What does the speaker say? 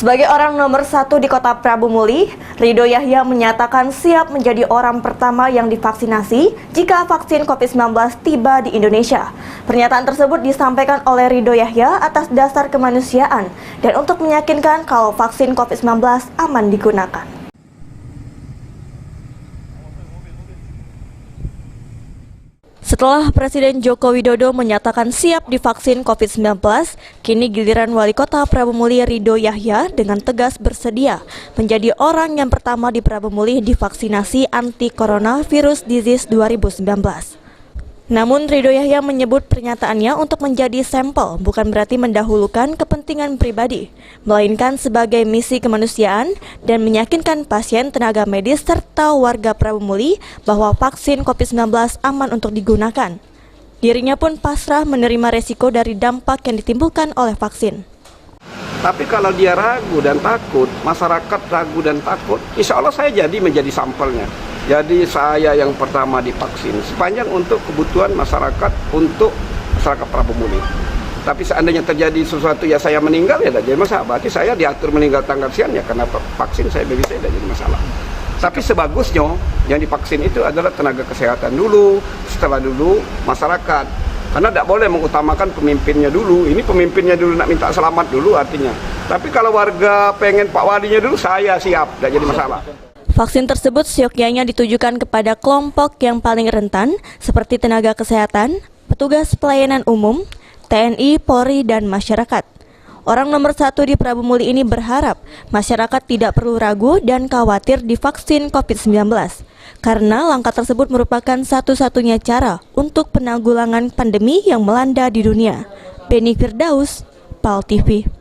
Sebagai orang nomor 1 di kota Prabu Muli, Ridho Yahya menyatakan siap menjadi orang pertama yang divaksinasi jika vaksin COVID-19 tiba di Indonesia. Pernyataan tersebut disampaikan oleh Ridho Yahya atas dasar kemanusiaan dan untuk meyakinkan kalau vaksin COVID-19 aman digunakan. Setelah Presiden Joko Widodo menyatakan siap divaksin COVID-19, kini giliran Wali Kota Prabu Muli Ridho Yahya dengan tegas bersedia menjadi orang yang pertama di Prabu Muli divaksinasi anti-coronavirus disease 2019. Namun Ridho Yahya menyebut pernyataannya untuk menjadi sampel bukan berarti mendahulukan kepentingan pribadi, melainkan sebagai misi kemanusiaan dan meyakinkan pasien, tenaga medis, serta warga Prabu Muli bahwa vaksin COVID-19 aman untuk digunakan. Dirinya pun pasrah menerima resiko dari dampak yang ditimbulkan oleh vaksin. Tapi kalau dia ragu dan takut, masyarakat ragu dan takut, insya Allah saya jadi menjadi sampelnya. Jadi saya yang pertama divaksin sepanjang untuk kebutuhan masyarakat, untuk masyarakat Prabu Muli. Tapi seandainya terjadi sesuatu ya saya meninggal ya tidak jadi masalah. Berarti saya diatur meninggal tanggal sekian ya karena vaksin saya bagi saya tidak jadi masalah. Tapi sebagusnya yang divaksin itu adalah tenaga kesehatan dulu, setelah dulu masyarakat. Karena tidak boleh mengutamakan pemimpinnya dulu. Ini pemimpinnya dulu nak minta selamat dulu artinya. Tapi kalau warga pengen Pak Walinya dulu, saya siap, tidak jadi masalah. Vaksin tersebut seyogyanya ditujukan kepada kelompok yang paling rentan seperti tenaga kesehatan, petugas pelayanan umum, TNI, Polri, dan masyarakat. Orang nomor 1 di Prabu Muli ini berharap masyarakat tidak perlu ragu dan khawatir divaksin COVID-19 karena langkah tersebut merupakan satu-satunya cara untuk penanggulangan pandemi yang melanda di dunia. Beni Firdaus, PAL TV.